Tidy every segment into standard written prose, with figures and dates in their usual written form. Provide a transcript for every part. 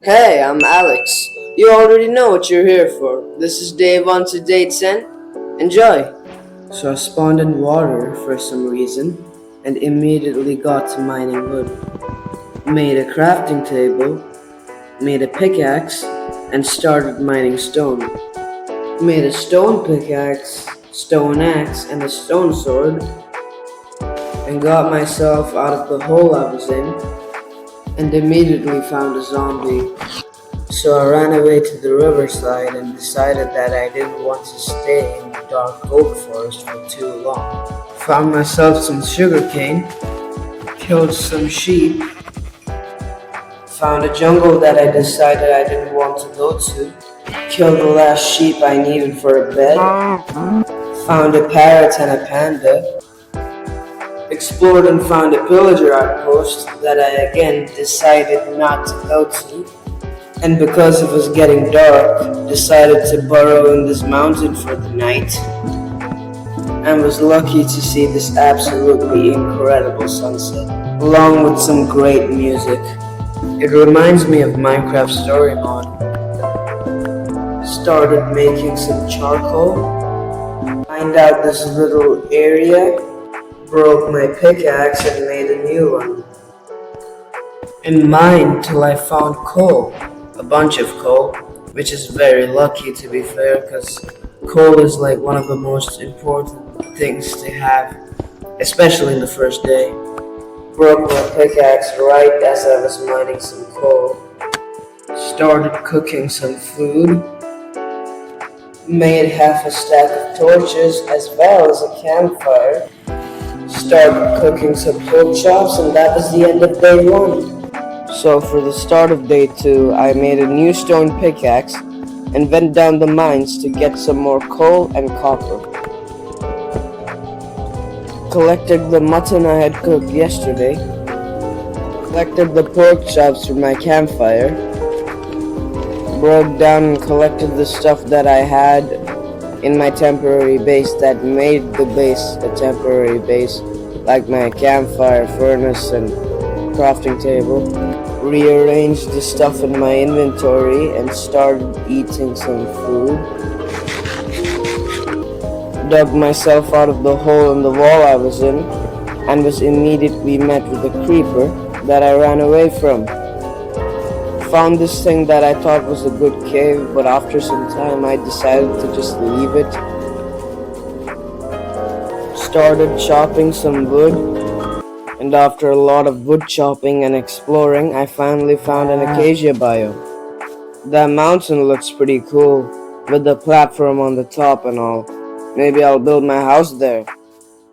Hey, I'm Alex. You already know what you're here for. This is day 1 to day 10. Enjoy! So I spawned in water for some reason and immediately got to mining wood. Made a crafting table, made a pickaxe, and started mining stone. Made a stone pickaxe, stone axe, and a stone sword, and got myself out of the hole I was in, and immediately found a zombie. So I ran away to the riverside and decided that I didn't want to stay in the dark oak forest for too long. Found myself some sugarcane, killed some sheep, found a jungle that I decided I didn't want to go to, killed the last sheep I needed for a bed, found a parrot and a panda, explored and found a pillager outpost that I again decided not to go to, and because it was getting dark, decided to burrow in this mountain for the night, and was lucky to see this absolutely incredible sunset, along with some great music. It reminds me of Minecraft Story Mode. Started making some charcoal, mined out this little area, broke my pickaxe and made a new one. And mined till I found coal, a bunch of coal, which is very lucky to be fair, because coal is like one of the most important things to have, especially in the first day. Broke my pickaxe right as I was mining some coal. Started cooking some food. Made half a stack of torches as well as a campfire. Started cooking some pork chops, and that was the end of day 1. So for the start of day 2, I made a new stone pickaxe and went down the mines to get some more coal and copper. Collected the mutton I had cooked yesterday. Collected the pork chops for my campfire. Broke down and collected the stuff that I had in my temporary base that made the base a temporary base, like my campfire, furnace, and crafting table. Rearranged the stuff in my inventory and started eating some food. Dug myself out of the hole in the wall I was in and was immediately met with a creeper that I ran away from. Found this thing that I thought was a good cave, but after some time I decided to just leave it. Started chopping some wood, and after a lot of wood chopping and exploring, I finally found an acacia biome. That mountain looks pretty cool, with the platform on the top and all. Maybe I'll build my house there.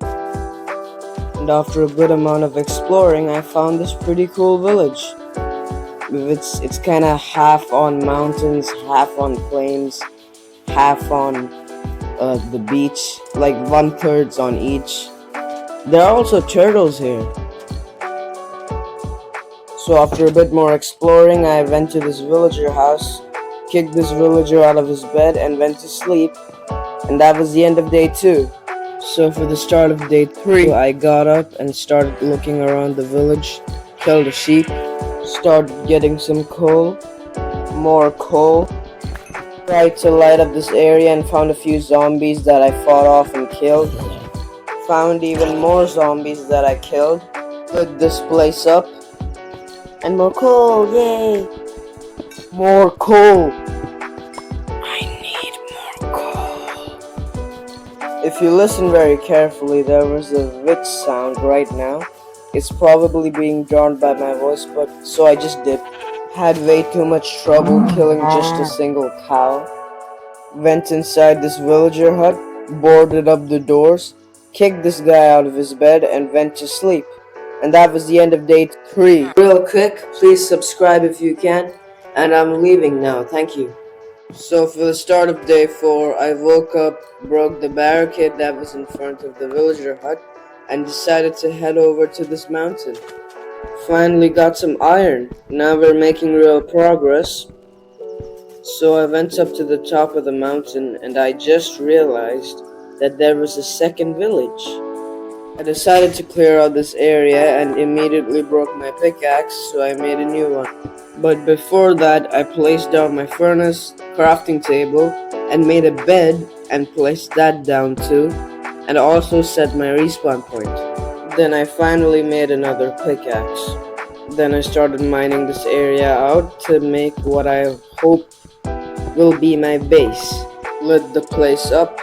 And after a good amount of exploring, I found this pretty cool village. It's kind of half on mountains, half on plains, half on the beach, like 1/3 on each. There are also turtles here. So after a bit more exploring, I went to this villager house, kicked this villager out of his bed, and went to sleep. And that was the end of day 2. So for the start of day 3, I got up and started looking around the village, killed a sheep, started getting some coal, more coal, tried to light up this area and found a few zombies that I fought off and killed. Found even more zombies that I killed. Lit this place up. And more coal, yay! More coal! I need more coal. If you listen very carefully, there was a witch sound right now. It's probably being drowned by my voice, but so I just did. Had way too much trouble killing just a single cow. Went inside this villager hut, boarded up the doors, kicked this guy out of his bed, and went to sleep. And that was the end of day 3. Real quick, please subscribe if you can. And I'm leaving now, thank you. So for the start of day 4, I woke up, broke the barricade that was in front of the villager hut, and decided to head over to this mountain. Finally got some iron. Now we're making real progress. So I went up to the top of the mountain and I just realized that there was a second village. I decided to clear out this area and immediately broke my pickaxe, so I made a new one. But before that, I placed down my furnace, crafting table, and made a bed and placed that down too, and also set my respawn point. Then I finally made another pickaxe. Then I started mining this area out to make what I hope will be my base. Lit the place up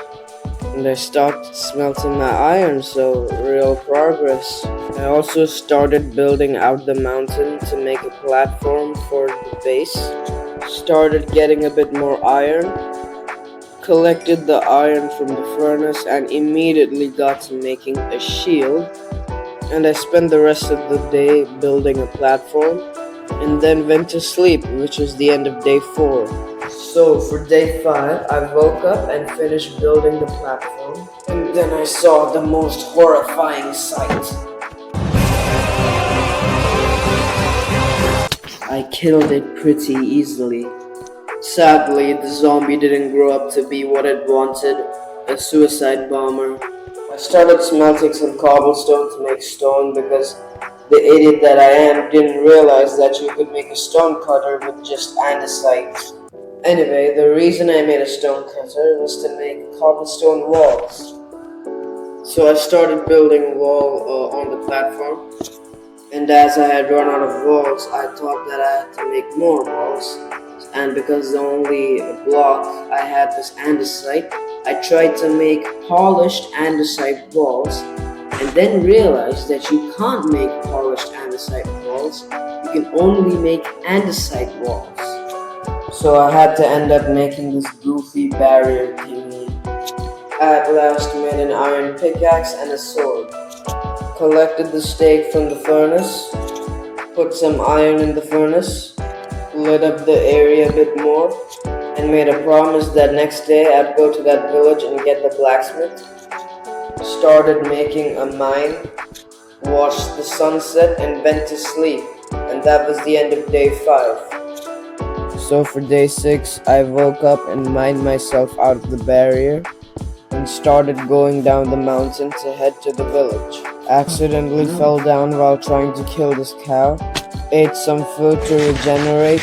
and I started smelting my iron, so real progress. I also started building out the mountain to make a platform for the base. Started getting a bit more iron. Collected the iron from the furnace and immediately got to making a shield. And I spent the rest of the day building a platform and then went to sleep, which was the end of day 4. So for day 5, I woke up and finished building the platform, and then I saw the most horrifying sight. I killed it pretty easily. Sadly, the zombie didn't grow up to be what it wanted, a suicide bomber. I started smelting some cobblestone to make stone because the idiot that I am didn't realize that you could make a stone cutter with just andesite. Anyway, the reason I made a stone cutter was to make cobblestone walls. So I started building a wall on the platform, and as I had run out of walls, I thought that I had to make more walls. And because the only block I had was andesite, I tried to make polished andesite walls, and then realized that you can't make polished andesite walls, you can only make andesite walls. So I had to end up making this goofy barrier thingy. I at last made an iron pickaxe and a sword. Collected the steak from the furnace, put some iron in the furnace, lit up the area a bit more, and made a promise that next day I'd go to that village and get the blacksmith. Started making a mine, watched the sunset, and went to sleep, and that was the end of day 5. So for day 6, I woke up and mined myself out of the barrier and started going down the mountain to head to the village. Accidentally fell down while trying to kill this cow, ate some food to regenerate,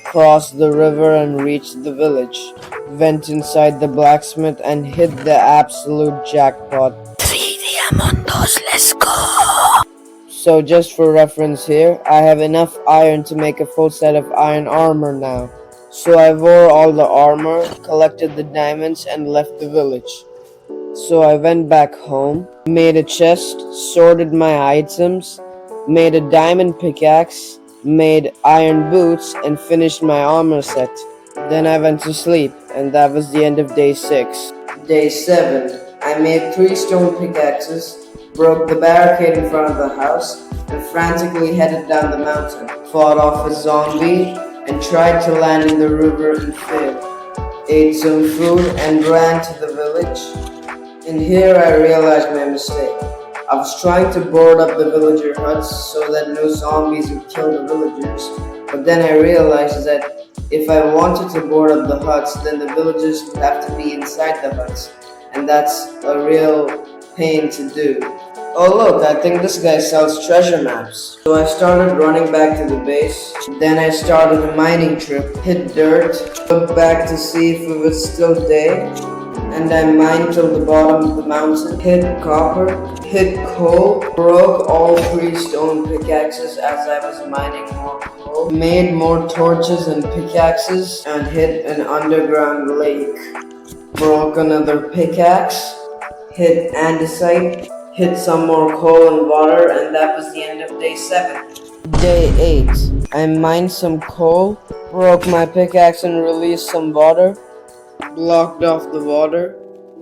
crossed the river and reached the village, went inside the blacksmith and hit the absolute jackpot. 3 Diamondos, let's go! So just for reference here, I have enough iron to make a full set of iron armor now. So I wore all the armor, collected the diamonds and left the village. So I went back home, made a chest, sorted my items, made a diamond pickaxe, made iron boots and finished my armor set. Then I went to sleep, and that was the end of day 6. Day 7, I made 3 stone pickaxes, broke the barricade in front of the house, and frantically headed down the mountain, fought off a zombie, and tried to land in the river and failed. Ate some food and ran to the village. And here I realized my mistake. I was trying to board up the villager huts so that no zombies would kill the villagers, but then I realized that if I wanted to board up the huts, then the villagers would have to be inside the huts, and that's a real pain to do. Oh look, I think this guy sells treasure maps. So I started running back to the base. Then I started a mining trip, hit dirt, looked back to see if it was still day, and I mined till the bottom of the mountain, hit copper, hit coal, broke all 3 stone pickaxes as I was mining more coal, made more torches and pickaxes, and hit an underground lake. Broke another pickaxe, hit andesite, hit some more coal and water, and that was the end of day 7. Day 8, I mined some coal, broke my pickaxe and released some water, blocked off the water,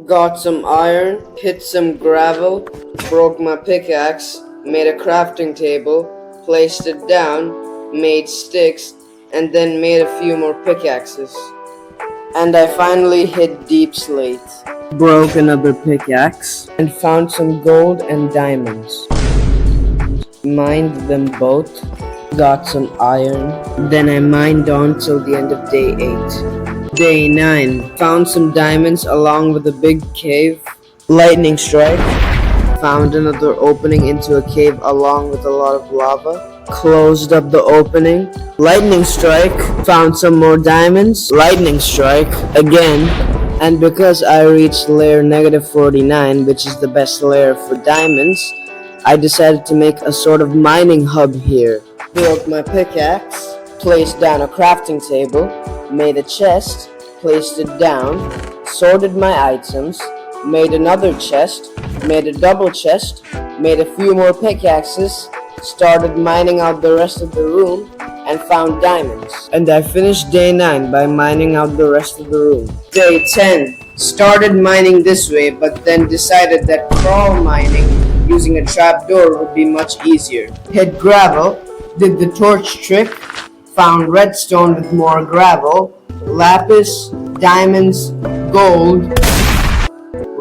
got some iron, hit some gravel, broke my pickaxe, made a crafting table, placed it down, made sticks, and then made a few more pickaxes. And I finally hit deep slate. Broke another pickaxe and found some gold and diamonds. Mined them both, got some iron, then I mined on till the end of day 8. Day 9, found some diamonds along with a big cave, lightning strike, found another opening into a cave along with a lot of lava. Closed up the opening. Lightning strike. Found some more diamonds. Lightning strike again. And because I reached layer -49, which is the best layer for diamonds, I decided to make a sort of mining hub here. Built my pickaxe, placed down a crafting table, made a chest, placed it down, sorted my items, made another chest, made a double chest, made a few more pickaxes, started mining out the rest of the room, and found diamonds. And I finished day 9 by mining out the rest of the room. Day 10. Started mining this way, but then decided that crawl mining using a trapdoor would be much easier. Hit gravel, did the torch trick, found redstone with more gravel, lapis, diamonds, gold,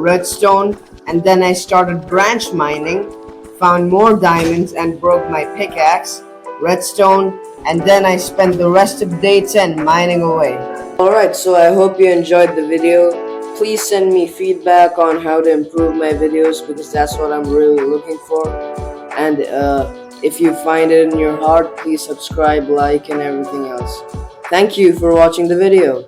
redstone, and then I started branch mining, found more diamonds and broke my pickaxe, redstone, and then I spent the rest of day 10 mining away. Alright, so I hope you enjoyed the video. Please send me feedback on how to improve my videos because that's what I'm really looking for. And if you find it in your heart, please subscribe, like, and everything else. Thank you for watching the video.